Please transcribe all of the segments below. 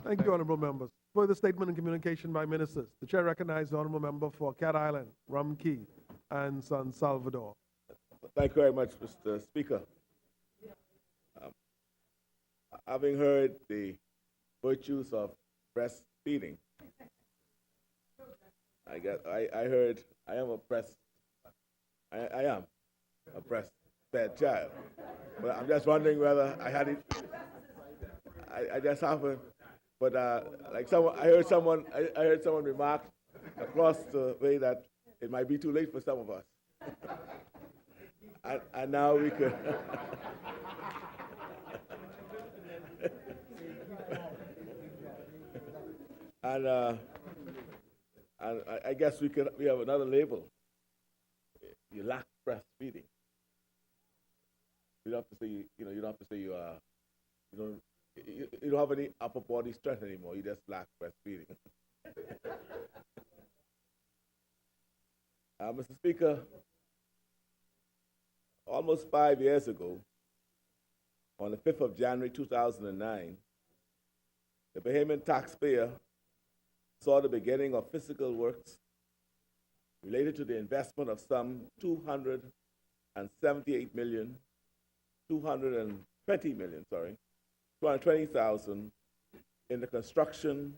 Thank you, honourable members. Further statement and communication by ministers. The chair recognizes the honourable member for Cat Island, Rum Key, and San Salvador. Thank you very much, Mr. Speaker. Having heard the virtues of breastfeeding, I am a breastfed child. But I'm just wondering whether I had it. I just haven't. But like I heard someone remark across the way that it might be too late for some of us. and now we could. and I guess we have another label. You lack breastfeeding. You don't have to say you don't have to say you don't have any upper body strength anymore. You just lack breastfeeding. Mr. Speaker, almost 5 years ago, on the 5th of January 2009, the Bahamian taxpayer saw the beginning of physical works related to the investment of some $220,000 in the construction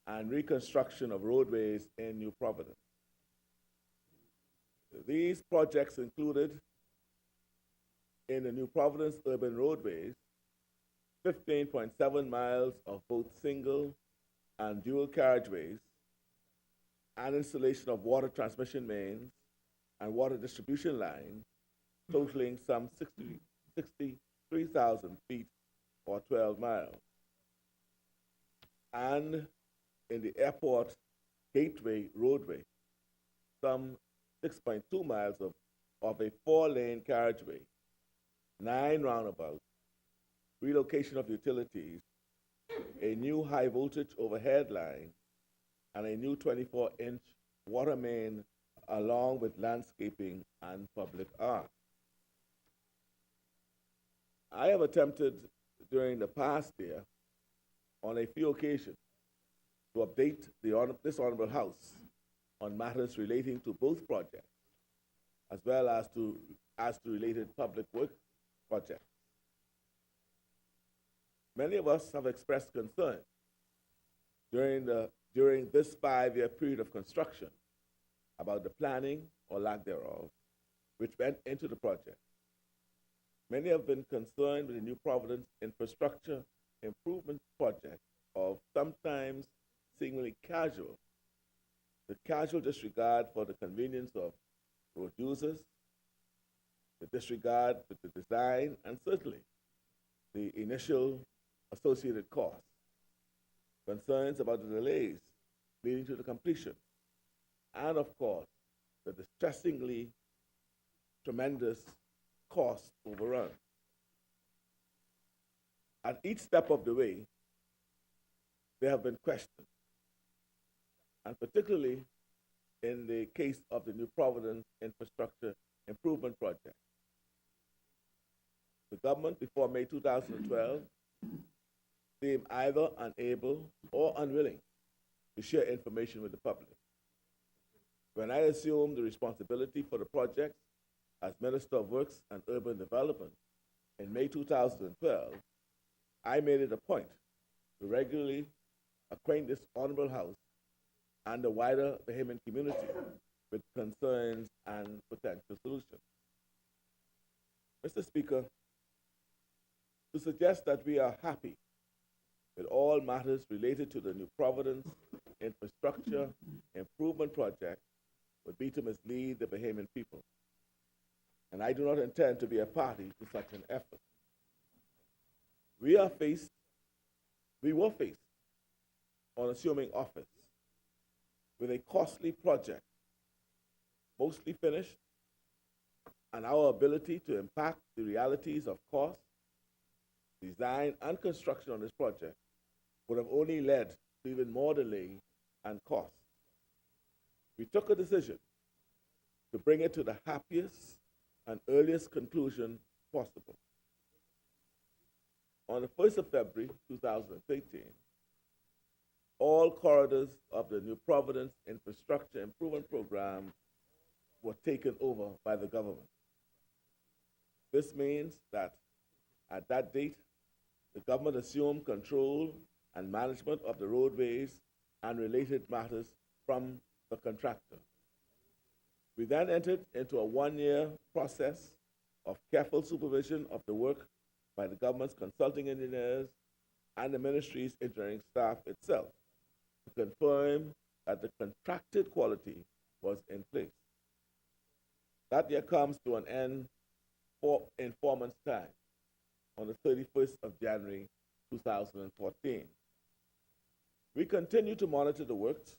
and reconstruction of roadways in New Providence. These projects included, in the New Providence urban roadways, 15.7 miles of both single and dual carriageways, and installation of water transmission mains and water distribution lines totaling some 63,000 feet or 12 miles. And in the airport gateway roadway, some 6.2 miles of a 4-lane carriageway, 9 roundabouts, relocation of utilities, a new high voltage overhead line, and a new 24-inch water main, along with landscaping and public art. I have attempted during the past year, on a few occasions, to update this Honorable House on matters relating to both projects, as well as to related public work projects. Many of us have expressed concern during this 5-year period of construction about the planning or lack thereof, which went into the project. Many have been concerned with the New Providence infrastructure improvement project of sometimes seemingly casual disregard for the convenience of road users, the disregard for the design, and certainly the initial associated costs, concerns about the delays leading to the completion, and of course, the distressingly tremendous cost overrun. At each step of the way, there have been questions, and particularly in the case of the New Providence infrastructure improvement project. The government, before May 2012, seemed either unable or unwilling to share information with the public. When I assumed the responsibility for the project as Minister of Works and Urban Development in May 2012, I made it a point to regularly acquaint this Honorable House and the wider Bahamian community with concerns and potential solutions. Mr. Speaker, to suggest that we are happy with all matters related to the New Providence infrastructure improvement project would be to mislead the Bahamian people. And I do not intend to be a party to such an effort. We were faced on assuming office with a costly project, mostly finished, and our ability to impact the realities of cost, design, and construction on this project would have only led to even more delay and cost. We took a decision to bring it to the happiest and earliest conclusion possible. On the 1st of February 2013, all corridors of the New Providence Infrastructure Improvement Program were taken over by the government. This means that at that date, the government assumed control and management of the roadways and related matters from the contractor. We then entered into a one-year process of careful supervision of the work by the government's consulting engineers and the ministry's engineering staff itself to confirm that the contracted quality was in place. That year comes to an end in 4 months' time, on the 31st of January 2014. We continue to monitor the works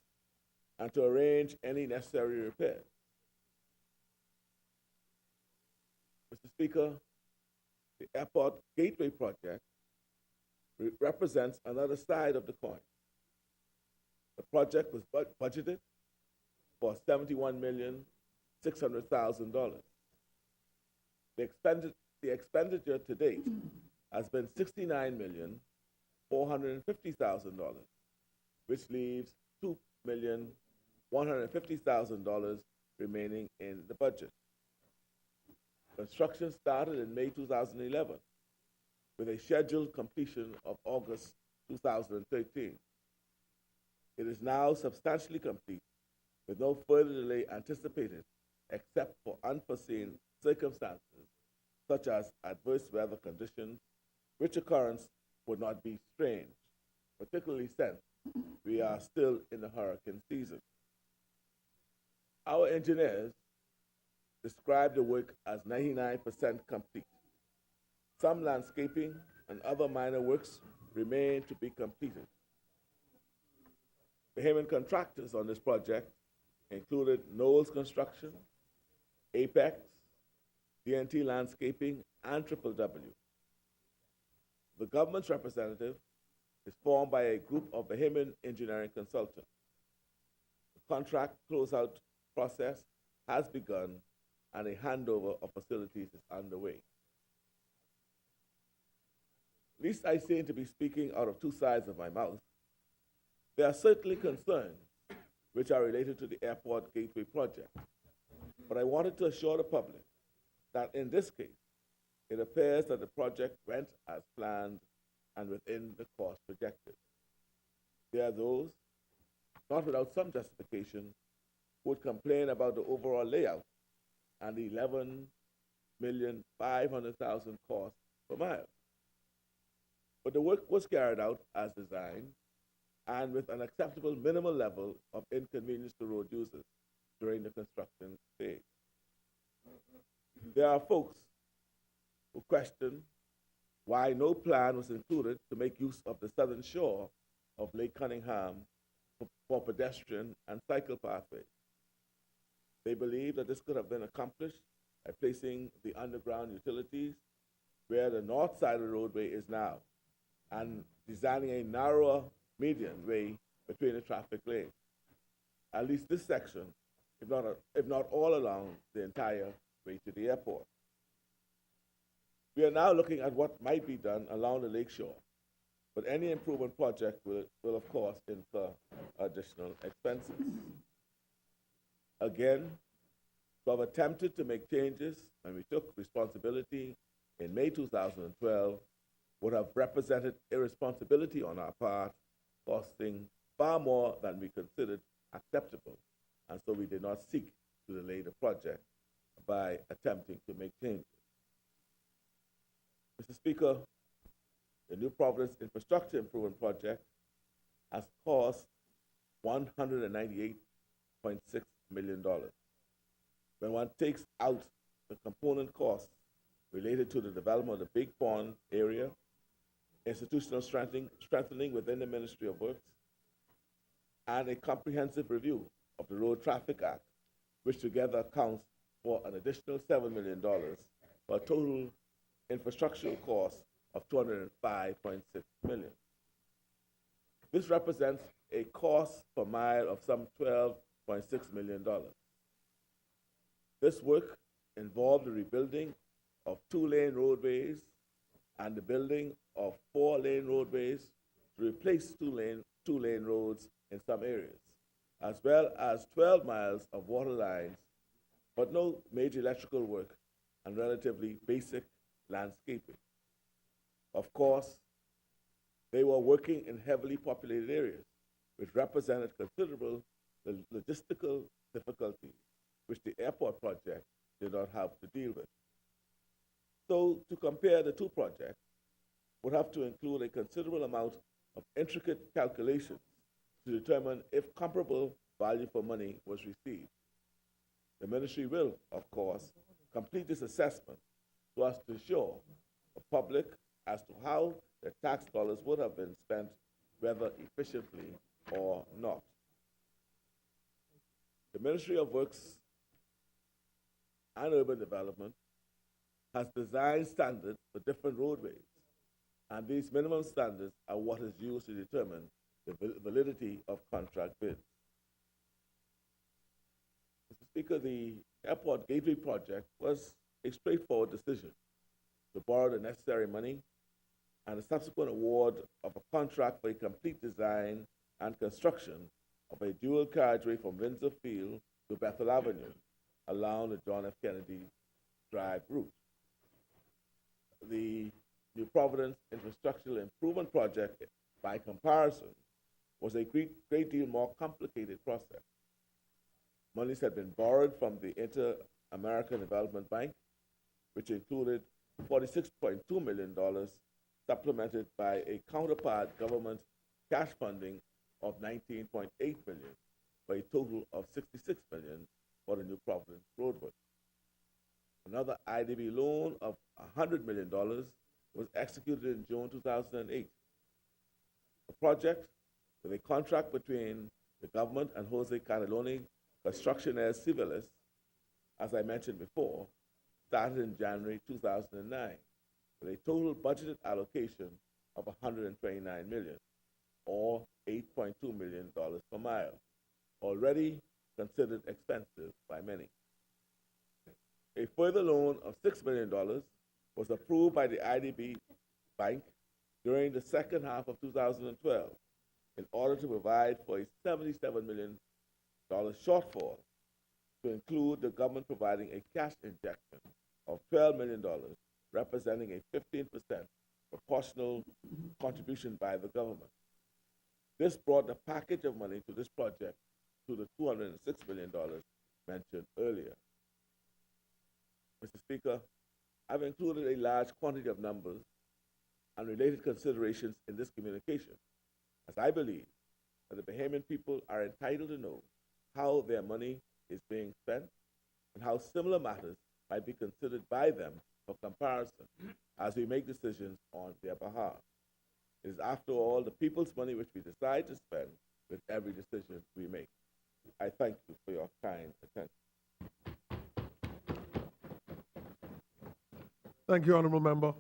and to arrange any necessary repairs. Mr. Speaker, the Airport Gateway Project represents another side of the coin. The project was budgeted for $71,600,000. The expenditure to date has been $69,450,000, which leaves $2,150,000 remaining in the budget. Construction started in May 2011 with a scheduled completion of August 2013. It is now substantially complete with no further delay anticipated except for unforeseen circumstances such as adverse weather conditions, which occurrence would not be strange, particularly since we are still in the hurricane season. Our engineers describe the work as 99% complete. Some landscaping and other minor works remain to be completed. The Bahamian contractors on this project included Knowles Construction, Apex, DNT Landscaping, and Triple W. The government's representative is formed by a group of Bahamian engineering consultants. The contract closeout process has begun and a handover of facilities is underway. At least I seem to be speaking out of two sides of my mouth. There are certainly concerns which are related to the Airport Gateway project, but I wanted to assure the public that in this case, it appears that the project went as planned and within the cost projected. There are those, not without some justification, who would complain about the overall layout and the $11,500,000 cost per mile. But the work was carried out as designed and with an acceptable minimal level of inconvenience to road users during the construction phase. There are folks who question why no plan was included to make use of the southern shore of Lake Cunningham for pedestrian and cycle pathways. They believe that this could have been accomplished by placing the underground utilities where the north side of the roadway is now and designing a narrower median way between the traffic lanes. At least this section, if not all along the entire way to the airport. We are now looking at what might be done along the lakeshore, but any improvement project will of course incur additional expenses. Again, to have attempted to make changes when we took responsibility in May 2012 would have represented irresponsibility on our part, costing far more than we considered acceptable, and so we did not seek to delay the project by attempting to make changes. Mr. Speaker, the New Providence Infrastructure Improvement Project has cost $198.6 million. When one takes out the component costs related to the development of the Big Pond area, institutional strengthening within the Ministry of Works, and a comprehensive review of the Road Traffic Act, which together accounts for an additional $7 million, for a total infrastructural cost of $205.6 million. This represents a cost per mile of some $12.6 million. This work involved the rebuilding of 2-lane roadways, and the building of 4-lane roadways to replace two-lane roads in some areas, as well as 12 miles of water lines, but no major electrical work and relatively basic landscaping. Of course, they were working in heavily populated areas, which represented considerable logistical difficulties, which the airport project did not have to deal with. So, to compare the two projects would have to include a considerable amount of intricate calculations to determine if comparable value for money was received. The ministry will, of course, complete this assessment so as to assure the public as to how the tax dollars would have been spent, whether efficiently or not. The Ministry of Works and Urban Development has designed standards for different roadways, and these minimum standards are what is used to determine the validity of contract bids. Mr. Speaker, the Airport Gateway project was a straightforward decision to borrow the necessary money and the subsequent award of a contract for a complete design and construction of a dual carriageway from Windsor Field to Bethel Avenue along the John F. Kennedy Drive route. The New Providence Infrastructural Improvement Project, by comparison, was a great deal more complicated process. Monies had been borrowed from the Inter-American Development Bank, which included $46.2 million, supplemented by a counterpart government cash funding of $19.8 million, for a total of $66 million for the New Providence roadwork. Another IDB loan of $100 million was executed in June 2008. The project, with a contract between the government and Jose Cataloni Construcciones Civiles, as I mentioned before, started in January 2009, with a total budgeted allocation of $129 million, or $8.2 million per mile, already considered expensive by many. A further loan of $6 million was approved by the IDB Bank during the second half of 2012 in order to provide for a $77 million shortfall, to include the government providing a cash injection of $12 million, representing a 15% proportional contribution by the government. This brought the package of money to this project to the $206 million mentioned earlier. Mr. Speaker, I've included a large quantity of numbers and related considerations in this communication, as I believe that the Bahamian people are entitled to know how their money is being spent and how similar matters might be considered by them for comparison as we make decisions on their behalf. It is, after all, the people's money which we decide to spend with every decision we make. I thank you for your kind attention. Thank you, Honorable Member.